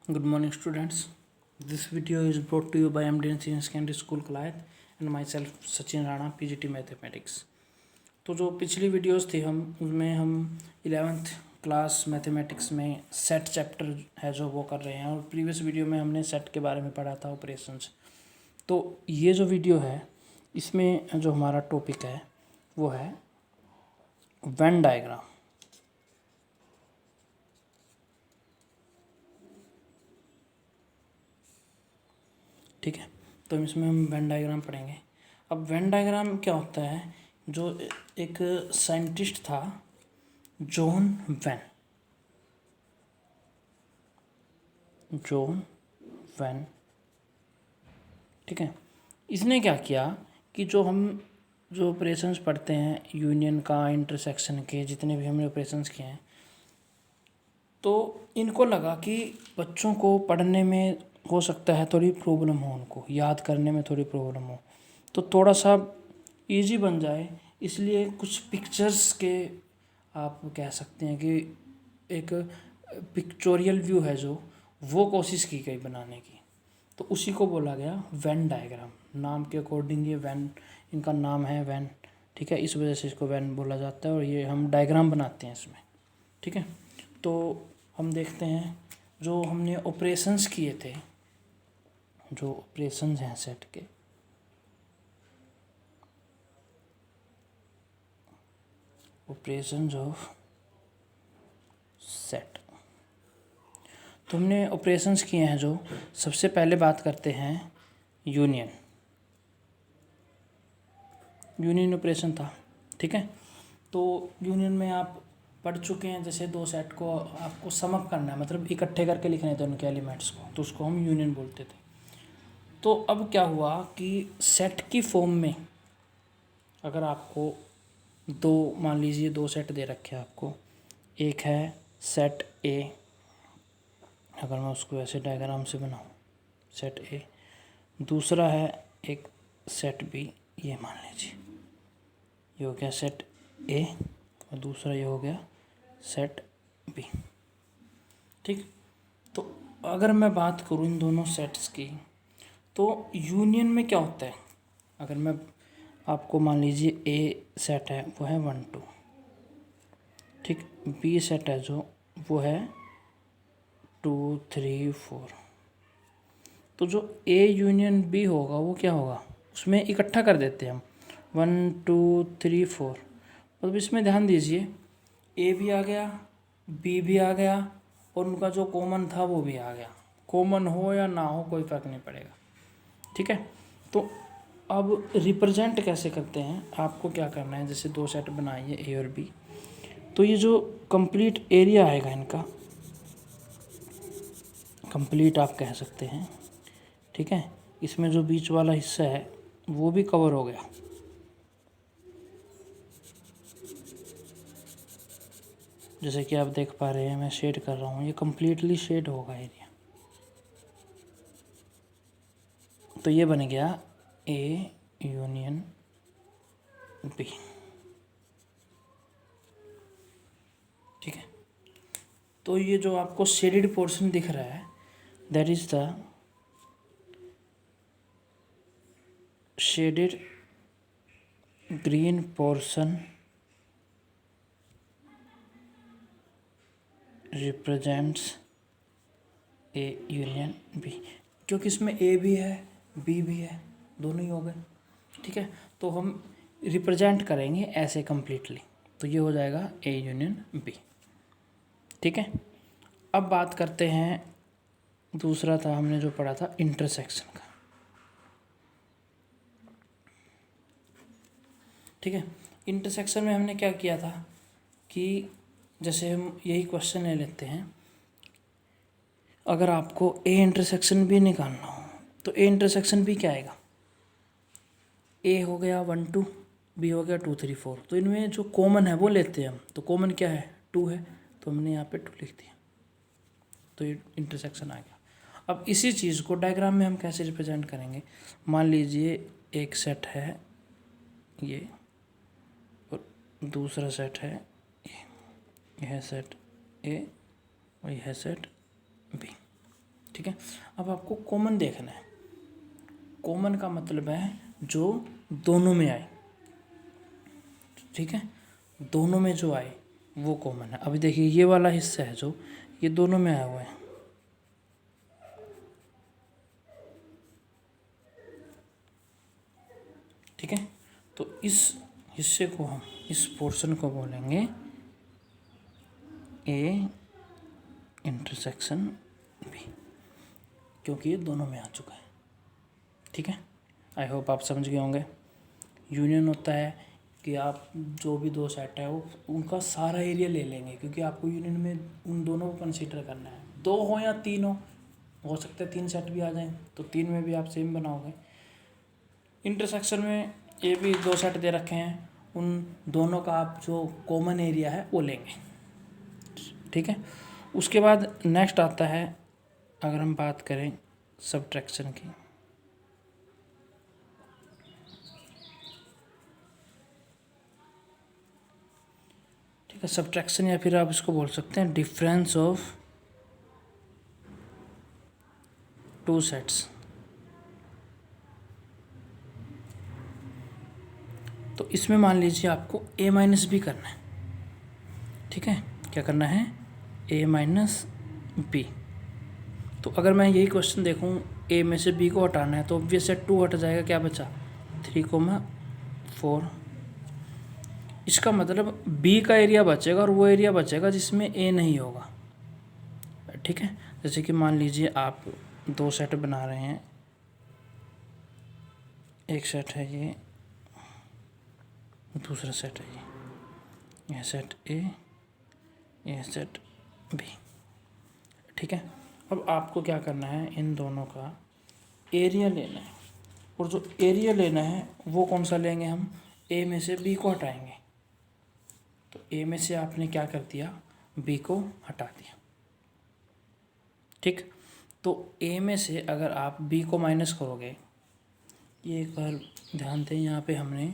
Good morning, students. This video is brought to you by MDN Senior Secondary School Kalayat and myself Sachin Rana, PGT Mathematics. तो जो पिछली videos थी उनमें हम 11th class mathematics में set chapter है जो वो कर रहे हैं, और प्रीवियस वीडियो में हमने सेट के बारे में पढ़ा था, ऑपरेशंस। तो ये जो वीडियो है इसमें जो हमारा टॉपिक है वो है वेन डायग्राम। ठीक है, तो इसमें हम वेन डायग्राम पढ़ेंगे। अब वेन डायग्राम क्या होता है, जो एक साइंटिस्ट था जॉन वैन, ठीक है, इसने क्या किया कि जो ऑपरेशंस पढ़ते हैं यूनियन का, इंटरसेक्शन के, जितने भी हमने ऑपरेशंस किए हैं, तो इनको लगा कि बच्चों को पढ़ने में हो सकता है थोड़ी प्रॉब्लम हो, उनको याद करने में थोड़ी प्रॉब्लम हो, तो थोड़ा सा इजी बन जाए, इसलिए कुछ पिक्चर्स के आप कह सकते हैं कि एक पिक्चोरियल व्यू है जो वो कोशिश की गई बनाने की, तो उसी को बोला गया वेन डायग्राम। नाम के अकॉर्डिंग ये वेन, इनका नाम है वेन, ठीक है, इस वजह से इसको वेन बोला जाता है, और ये हम डायग्राम बनाते हैं इसमें। ठीक है, तो हम देखते हैं जो हमने ऑपरेशंस किए थे, जो ऑपरेशंस हैं सेट के, ऑपरेशंस ऑफ सेट, तो हमने ऑपरेशंस किए हैं जो, सबसे पहले बात करते हैं यूनियन ऑपरेशन था। ठीक है, तो यूनियन में आप पढ़ चुके हैं, जैसे दो सेट को आपको सम अप करना है, मतलब इकट्ठे करके लिखने थे उनके एलिमेंट्स को, तो उसको हम यूनियन बोलते थे। तो अब क्या हुआ कि सेट की फॉर्म में अगर आपको मान लीजिए दो सेट दे रखे हैं आपको, एक है सेट ए, अगर मैं उसको ऐसे डायग्राम से बनाऊं, सेट ए, दूसरा है एक सेट बी, ये मान लीजिए ये हो गया सेट ए, और दूसरा ये हो गया सेट बी। ठीक, तो अगर मैं बात करूँ इन दोनों सेट्स की, तो यूनियन में क्या होता है, अगर मैं आपको मान लीजिए ए सेट है वो है 1 2, ठीक, बी सेट है जो वो है 2 3 4, तो जो ए यूनियन बी होगा वो क्या होगा, उसमें इकट्ठा कर देते हैं हम 1 2 3 4, और इसमें ध्यान दीजिए ए भी आ गया, बी भी आ गया, और उनका जो कॉमन था वो भी आ गया। कॉमन हो या ना हो कोई फ़र्क नहीं पड़ेगा। ठीक है, तो अब रिप्रेजेंट कैसे करते हैं, आपको क्या करना है, जैसे दो सेट बनाइए ए और बी, तो ये जो कंप्लीट एरिया आएगा इनका, कंप्लीट आप कह सकते हैं, ठीक है, इसमें जो बीच वाला हिस्सा है वो भी कवर हो गया। जैसे कि आप देख पा रहे हैं, मैं शेड कर रहा हूँ, ये कम्प्लीटली शेड होगा एरिया, तो ये बन गया ए यूनियन बी। ठीक है, तो ये जो आपको शेडेड पोर्शन दिख रहा है, that is the shaded green portion represents A union B, क्योंकि इसमें ए भी है बी भी है, दोनों ही हो गए। ठीक है, तो हम रिप्रेजेंट करेंगे ऐसे कम्प्लीटली, तो ये हो जाएगा ए यूनियन बी। ठीक है, अब बात करते हैं, दूसरा था हमने जो पढ़ा था इंटरसेक्शन का। ठीक है, इंटरसेक्शन में हमने क्या किया था कि जैसे हम यही क्वेश्चन ले लेते हैं, अगर आपको ए इंटरसेक्शन बी निकालना हो तो ए इंटरसेक्शन बी क्या आएगा, ए हो गया 1 2, बी हो गया 2 3 4, तो इनमें जो कॉमन है वो लेते हैं हम, तो कॉमन क्या है 2 है, तो हमने यहाँ पे 2 लिख दिया, तो ये इंटरसेक्शन आ गया। अब इसी चीज़ को डायग्राम में हम कैसे रिप्रेजेंट करेंगे, मान लीजिए एक सेट है ये, और दूसरा सेट है ये, यह सेट ए और यह सेट बी। ठीक है। अब आपको कॉमन देखना है। कॉमन का मतलब है जो दोनों में आए, ठीक है, दोनों में जो आए वो कॉमन है। अभी देखिए ये वाला हिस्सा है जो ये दोनों में आया हुआ है, ठीक है। तो इस हिस्से को हम, इस पोर्शन को बोलेंगे ए इंटरसेक्शन बी, क्योंकि ये दोनों में आ चुका है, ठीक है। आई होप आप समझ गए होंगे। यूनियन होता है कि आप जो भी दो सेट है वो उनका सारा एरिया ले लेंगे, क्योंकि आपको यूनियन में उन दोनों को कंसीडर करना है। दो हो या तीन हो सकता है तीन सेट भी आ जाएं, तो तीन में भी आप सेम बनाओगे। इंटरसेक्शन में ये भी दो सेट दे रखे हैं, उन दोनों का आप जो कॉमन एरिया है वो लेंगे, ठीक है। उसके बाद नेक्स्ट आता है, अगर हम बात करें सब्ट्रैक्शन की, ठीक है। सब्ट्रैक्शन या फिर आप इसको बोल सकते हैं डिफरेंस ऑफ टू सेट्स। तो इसमें मान लीजिए आपको a माइनस बी करना है, ठीक है। क्या करना है? a minus B. तो अगर मैं यही क्वेश्चन देखूं, a में से b को हटाना है, तो ऑब्वियस है 2 हट जाएगा, क्या बचा 3,4। इसका मतलब b का एरिया बचेगा और वो एरिया बचेगा जिसमें a नहीं होगा, ठीक है। जैसे कि मान लीजिए आप दो सेट बना रहे हैं, एक सेट है ये, दूसरा सेट है ये सेट ए, ये सेट बी, ठीक है। अब आपको क्या करना है, इन दोनों का एरिया लेना है, और जो एरिया लेना है वो कौन सा लेंगे हम, ए में से बी को हटाएंगे। तो ए में से आपने क्या कर दिया, बी को हटा दिया, ठीक। तो ए में से अगर आप बी को माइनस करोगे, ये एक बार ध्यान दें, यहाँ पे हमने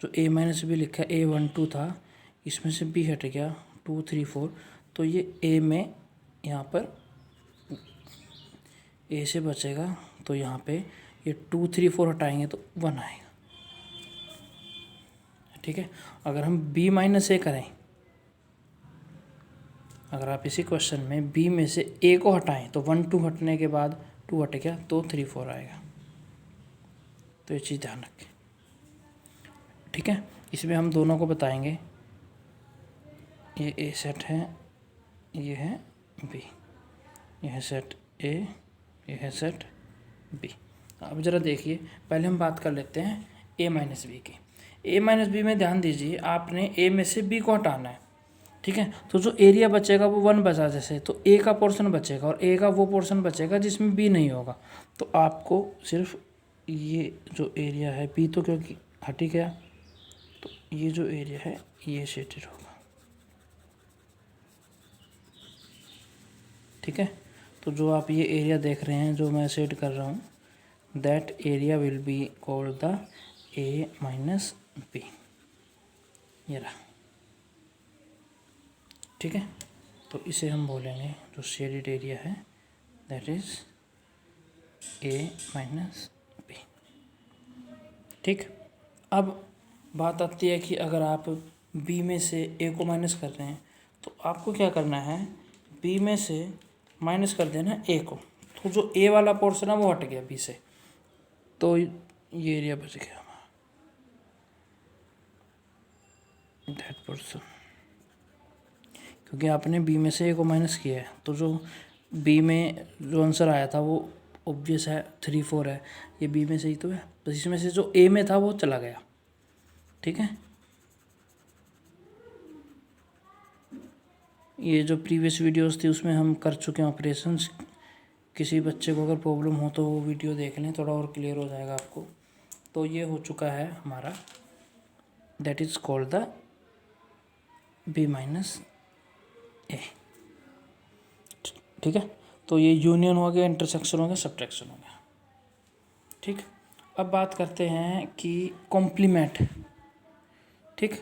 जो a माइनस बी लिखा है, a12 था, इसमें से b हट गया 2 3 4, तो ये a में यहाँ पर a से बचेगा, तो यहाँ पे ये 2 3 4 हटाएंगे तो 1 आएगा, ठीक है। अगर हम b माइनस ए करें, अगर आप इसी क्वेश्चन में b में से a को हटाएं तो 1 2 हटने के बाद 2 हट गया तो 3 4 आएगा। तो ये चीज़ ध्यान रखें, ठीक है। इसमें हम दोनों को बताएंगे, ये ए सेट है, ये है बी, यह है सेट ए, यह है सेट बी। अब ज़रा देखिए, पहले हम बात कर लेते हैं ए माइनस बी की। ए माइनस बी में ध्यान दीजिए, आपने ए में से बी को हटाना है, ठीक है। तो जो एरिया बचेगा वो 1 बचा, जैसे तो ए का पोर्शन बचेगा और ए का वो पोर्शन बचेगा जिसमें बी नहीं होगा। तो आपको सिर्फ ये जो एरिया है, बी तो क्योंकि हट ही गया, तो ये जो एरिया है ये शेडेड होगा, ठीक है। तो जो आप ये एरिया देख रहे हैं जो मैं शेड कर रहा हूँ, that area will be called the A minus B, ये रहा, ठीक है। तो इसे हम बोलेंगे जो शेडेड एरिया है, that is A minus B, ठीक। अब बात आती है कि अगर आप b में से a को माइनस कर रहे हैं, तो आपको क्या करना है, b में से माइनस कर देना a को, तो जो a वाला पोर्शन है वो हट गया b से, तो ये एरिया बच गया हमारा, दैट पोर्शन। क्योंकि आपने b में से a को माइनस किया है, तो जो b में जो आंसर आया था वो ऑब्वियस है 3 4 है, ये b में से ही तो है, तो इसमें से जो a में था वो चला गया, ठीक है। ये जो प्रीवियस वीडियोस थी उसमें हम कर चुके हैं ऑपरेशंस। किसी बच्चे को अगर प्रॉब्लम हो तो वो वीडियो देख लें, थोड़ा और क्लियर हो जाएगा आपको। तो ये हो चुका है हमारा, that is called the B minus A, ठीक है। तो ये यूनियन हो गया, इंटरसेक्शन हो गया, सब्ट्रैक्शन हो गया, ठीक। अब बात करते हैं कि कॉम्प्लीमेंट, ठीक।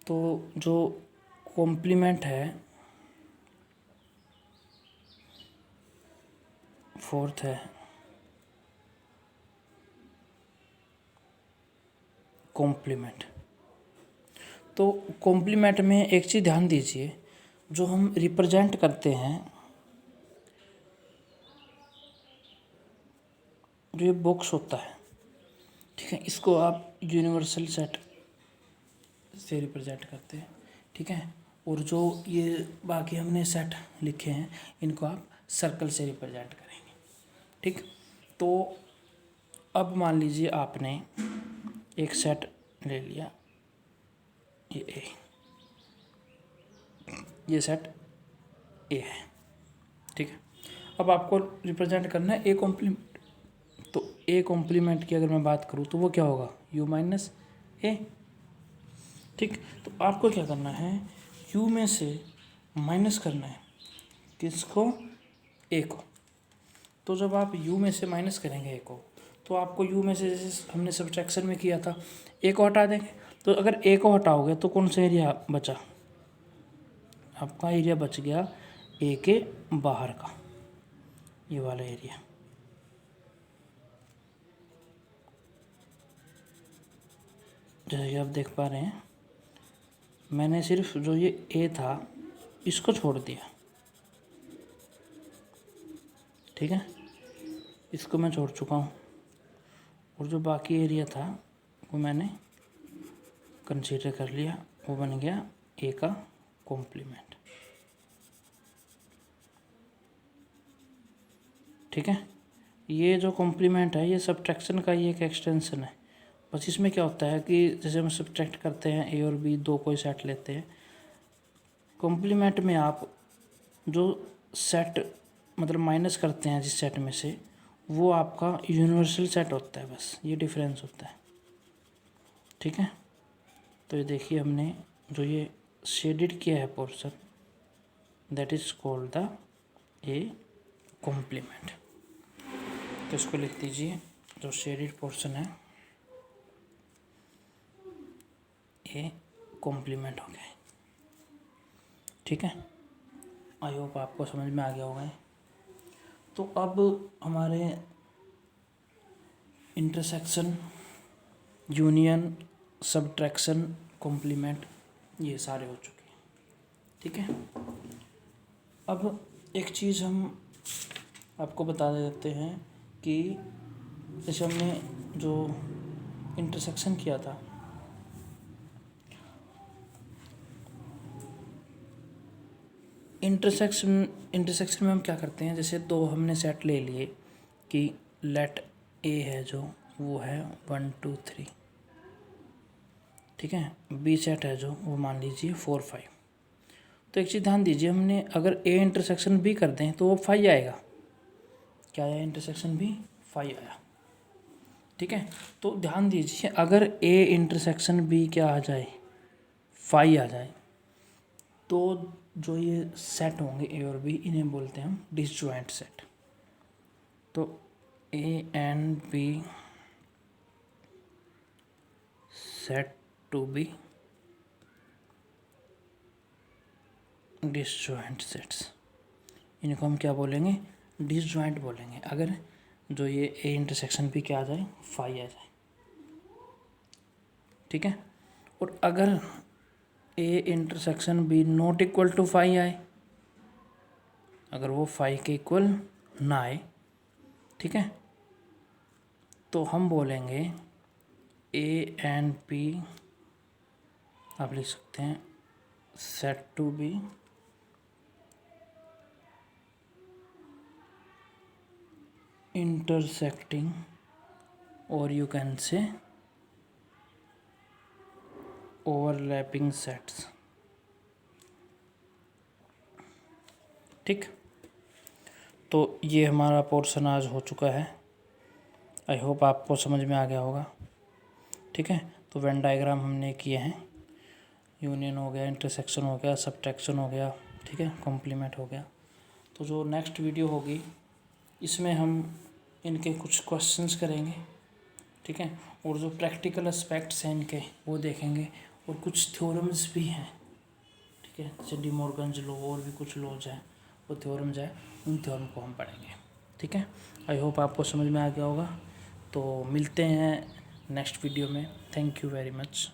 तो जो कॉम्प्लीमेंट है फोर्थ है कॉम्प्लीमेंट। तो कॉम्प्लीमेंट में एक चीज़ ध्यान दीजिए, जो हम रिप्रेजेंट करते हैं, जो ये बॉक्स होता है, ठीक है, इसको आप यूनिवर्सल सेट से रिप्रेजेंट करते हैं, ठीक है। और जो ये बाकी हमने सेट लिखे हैं, इनको आप सर्कल से रिप्रेजेंट करेंगे, ठीक। तो अब मान लीजिए आपने एक सेट ले लिया, ये सेट ए है, ठीक है। अब आपको रिप्रेजेंट करना है ए कॉम्प्लीमेंट। तो ए कॉम्प्लीमेंट की अगर मैं बात करूँ तो वो क्या होगा, यू माइनस ए, ठीक। तो आपको क्या करना है, यू में से माइनस करना है, किसको, ए को। तो जब आप यू में से माइनस करेंगे ए को, तो आपको यू में से, जैसे हमने सब्ट्रैक्शन में किया था, ए को हटा देंगे। तो अगर ए को हटाओगे तो कौन सा एरिया बचा, आपका एरिया बच गया ए के बाहर का, ये वाला एरिया। जैसे आप देख पा रहे हैं, मैंने सिर्फ जो ये ए था इसको छोड़ दिया, ठीक है, इसको मैं छोड़ चुका हूँ, और जो बाकी एरिया था वो मैंने कंसीडर कर लिया, वो बन गया ए का कॉम्प्लीमेंट, ठीक है। ये जो कॉम्प्लीमेंट है, ये सब्ट्रैक्शन का ही एक एक्सटेंशन है। बस इसमें क्या होता है कि जैसे हम सब्ट्रैक्ट करते हैं, ए और बी दो कोई सेट लेते हैं, कॉम्प्लीमेंट में आप जो सेट मतलब माइनस करते हैं जिस सेट में से, वो आपका यूनिवर्सल सेट होता है, बस ये डिफरेंस होता है, ठीक है। तो ये देखिए, हमने जो ये शेडेड किया है portion, that is called the A complement. तो इसको लिख दीजिए, जो शेडेड पोर्शन है ए कॉम्प्लीमेंट हो गया, ठीक है। आई होप आपको समझ में आ गया होगा। तो अब हमारे इंटरसेक्शन, यूनियन, सब्ट्रैक्शन, कॉम्प्लीमेंट ये सारे हो चुके हैं, ठीक है। अब एक चीज़ हम आपको बता देते हैं कि जैसे हमने जो इंटरसेक्शन किया था, इंटरसेक्शन में हम क्या करते हैं, जैसे दो हमने सेट ले लिए कि लेट ए है जो वो है 1 2 3, ठीक है, बी सेट है जो वो मान लीजिए 4 5। तो एक चीज़ ध्यान दीजिए, हमने अगर ए इंटरसेक्शन बी कर दें तो वो 5 आएगा, क्या आया, इंटरसेक्शन बी 5 आया, ठीक है। तो ध्यान दीजिए, अगर ए इंटरसेक्शन बी क्या आ जाए, 5 आ जाए, तो जो ये सेट होंगे ए और बी, इन्हें बोलते हैं हम डिसजॉइंट सेट। तो A and B set to be disjoint sets, इनको हम क्या बोलेंगे, डिसजॉइंट बोलेंगे, अगर जो ये ए इंटरसेक्शन बी क्या आ जाए, 5 आ जाए, ठीक है। और अगर A intersection B not equal to 5 आए, अगर वो 5 के इक्वल ना आए, ठीक है, तो हम बोलेंगे ए एंड बी, आप लिख सकते हैं सेट टू बी इंटरसेक्टिंग, और you can say overlapping sets, ठीक। तो ये हमारा पोर्शन आज हो चुका है, आई होप आपको समझ में आ गया होगा, ठीक है। तो वेन डायग्राम हमने किए हैं, यूनियन हो गया, इंटरसेक्शन हो गया, सब्ट्रैक्शन हो गया, ठीक है, कॉम्प्लीमेंट हो गया। तो जो नेक्स्ट वीडियो होगी, इसमें हम इनके कुछ क्वेश्चंस करेंगे, ठीक है, और जो प्रैक्टिकल एस्पेक्ट्स हैं इनके वो देखेंगे, और कुछ थ्योरम्स भी हैं, ठीक है, जैसे डी मॉर्गन्स लॉ और भी कुछ लॉज हैं, वो थ्योरम्स हैं, उन थ्योरम को हम पढ़ेंगे। ठीक है। आई होप आपको समझ में आ गया होगा। तो मिलते हैं नेक्स्ट वीडियो में। Thank you very much.